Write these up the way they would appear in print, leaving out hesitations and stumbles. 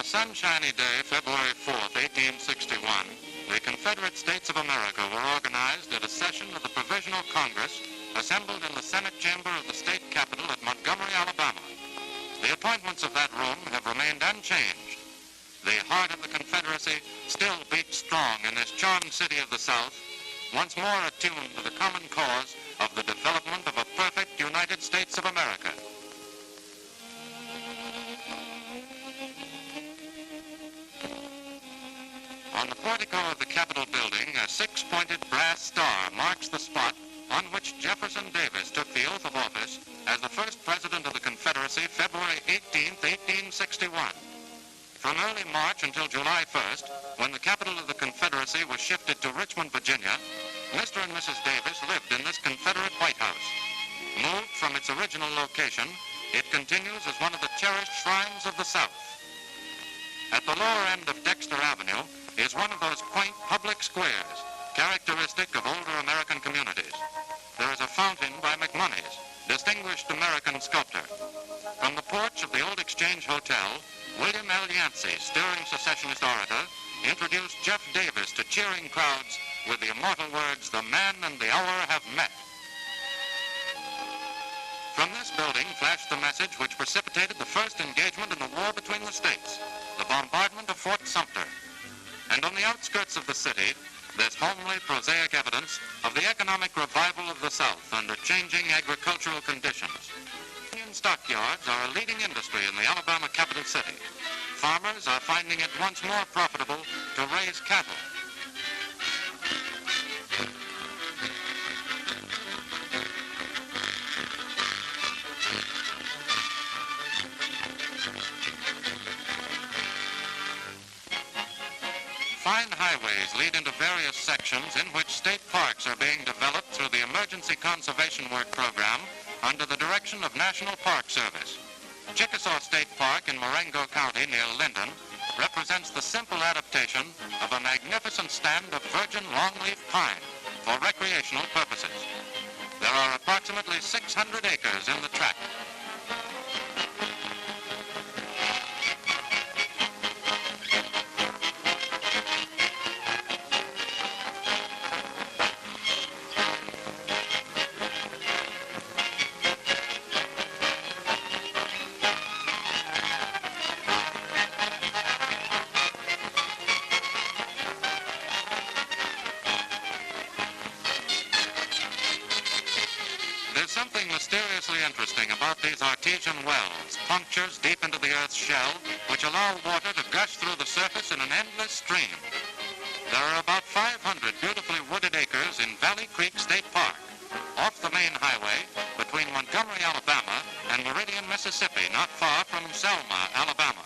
a sunshiny day, February 4th, 1861, the Confederate States of America were organized at a session of the Provisional Congress assembled in the Senate chamber of the state capitol at Montgomery, Alabama. The appointments of that room have remained unchanged. The heart of the Confederacy still beats strong in this charmed city of the South, once more attuned to the common cause of the development of a perfect United States of America. On the portico of the Capitol building, a six-pointed brass star marks the spot on which Jefferson Davis took the oath of office as the first president of the Confederacy, February 18, 1861. From early March until July 1st, when the capital of the Confederacy was shifted to Richmond, Virginia, Mr. and Mrs. Davis lived in this Confederate White House. Moved from its original location, it continues as one of the cherished shrines of the South. At the lower end of Dexter Avenue is one of those quaint public squares, characteristic of older American communities. There is a fountain by McMoney's, distinguished American sculptor. From the porch of the old Exchange Hotel, William L. Yancey, stirring secessionist orator, introduced Jeff Davis to cheering crowds with the immortal words, "The man and the hour have met." From this building flashed the message which precipitated the first engagement in the war between the states, the bombardment of Fort Sumter. And on the outskirts of the city, there's homely, prosaic evidence of the economic revival of the South under changing agricultural conditions. Union Stockyards are a leading industry in the Alabama capital city. Farmers are finding it once more profitable to raise cattle. Fine highways lead into various sections in which state parks are being developed through the Emergency Conservation Work Program under the direction of National Park Service. Chickasaw State Park in Marengo County near Linden represents the simple adaptation of a magnificent stand of virgin longleaf pine for recreational purposes. There are approximately 600 acres in the tract. There's something mysteriously interesting about these artesian wells, punctures deep into the Earth's shell, which allow water to gush through the surface in an endless stream. There are about 500 beautifully wooded acres in Valley Creek State Park, off the main highway between Montgomery, Alabama, and Meridian, Mississippi, not far from Selma, Alabama.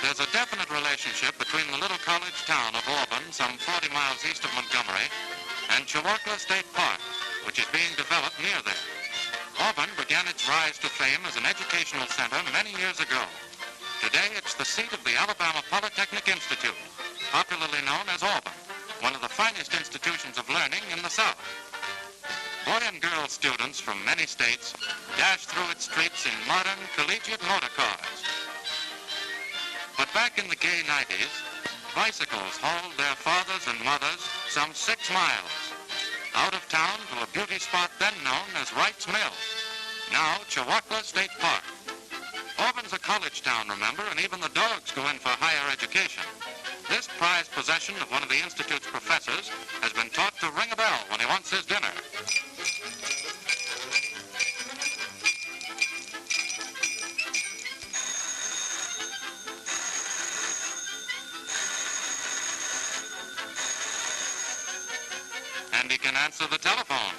There's a definite relationship between the little college town of Auburn, some 40 miles east of Montgomery, and Shiawassee State Park, which is being developed near there. Auburn began its rise to fame as an educational center many years ago. Today, it's the seat of the Alabama Polytechnic Institute, popularly known as Auburn, one of the finest institutions of learning in the South. Boy and girl students from many states dash through its streets in modern collegiate motor cars. But back in the gay 90s, bicycles hauled their fathers and mothers some 6 miles, out of town to a beauty spot then known as Wright's Mill, now Shiawassee State Park. Auburn's a college town, remember, and even the dogs go in for higher education. This prized possession of one of the Institute's professors has been taught to ring a bell when he wants his dinner. And he can answer the telephone.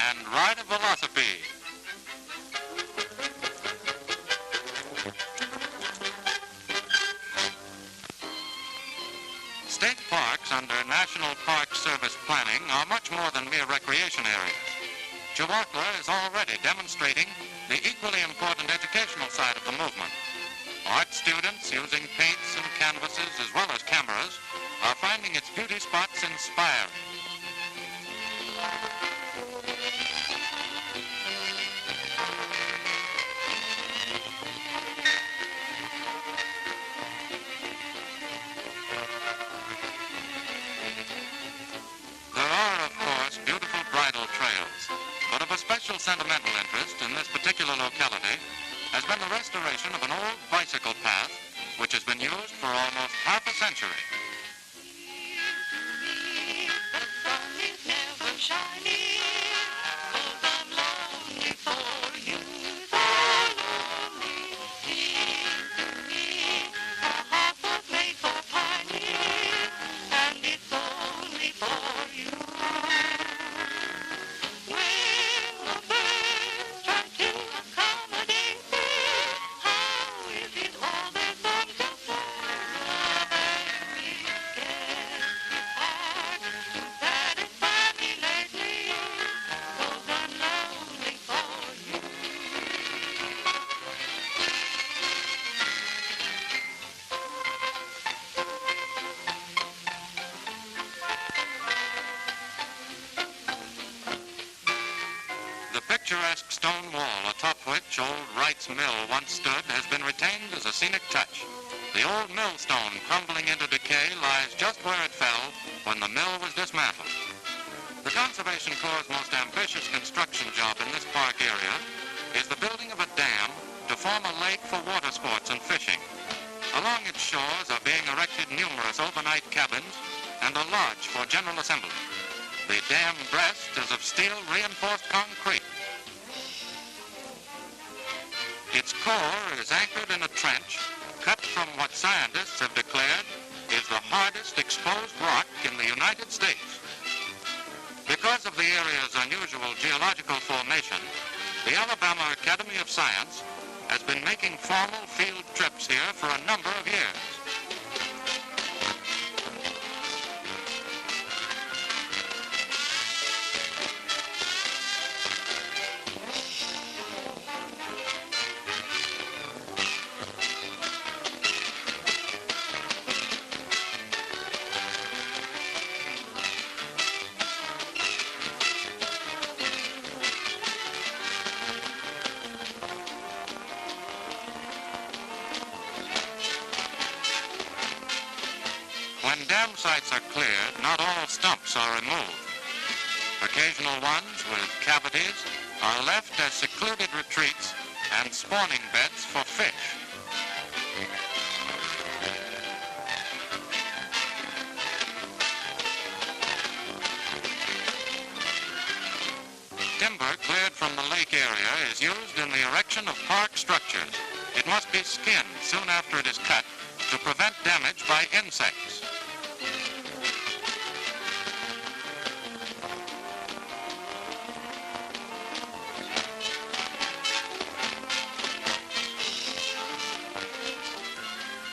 And ride a velocipede. State parks under National Park Service planning are much more than mere recreation areas. Shiawassee is already demonstrating the equally important educational side of the movement. Art students using paints and canvases as well as cameras are finding its beauty spots inspiring. There are, of course, beautiful bridle trails, but of a special sentimental interest in this particular locality has been the restoration of an old bicycle path which has been used for almost half a century. The picturesque stone wall atop which old Wright's Mill once stood has been retained as a scenic touch. The old millstone crumbling into decay lies just where it fell when the mill was dismantled. The Conservation Corps' most ambitious construction job in this park area is the building of a dam to form a lake for water sports and fishing. Along its shores are being erected numerous overnight cabins and a lodge for general assembly. The dam breast is of steel reinforced concrete. Its core is anchored in a trench cut from what scientists have declared is the hardest exposed rock in the United States. Because of the area's unusual geological formation, the Alabama Academy of Science has been making formal field trips here for a number of years. When dam sites are cleared, not all stumps are removed. Occasional ones with cavities are left as secluded retreats and spawning beds for fish. Timber cleared from the lake area is used in the erection of park structures. It must be skinned soon after it is cut to prevent damage by insects.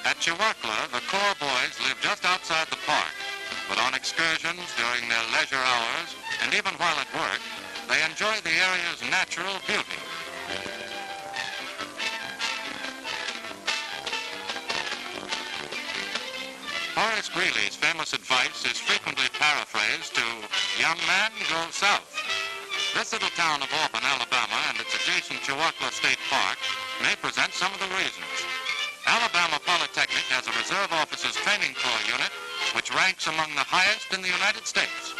At Shiawassee, the Corps boys live just outside the park, but on excursions during their leisure hours and even while at work, they enjoy the area's natural beauty. Horace Greeley's famous advice is frequently paraphrased to, "Young man, go south." This little town of Auburn, Alabama, and its adjacent Shiawassee State Park may present some of the reasons. Alabama Polytechnic has a Reserve Officers Training Corps unit which ranks among the highest in the United States.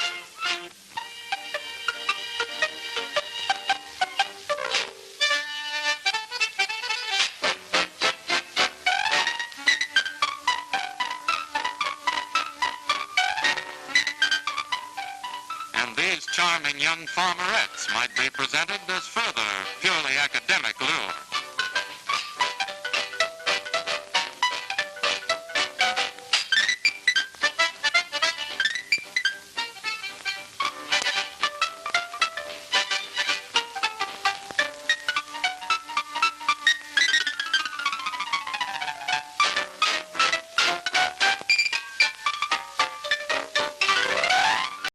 And these charming young farmerettes might be presented as further purely academic lure.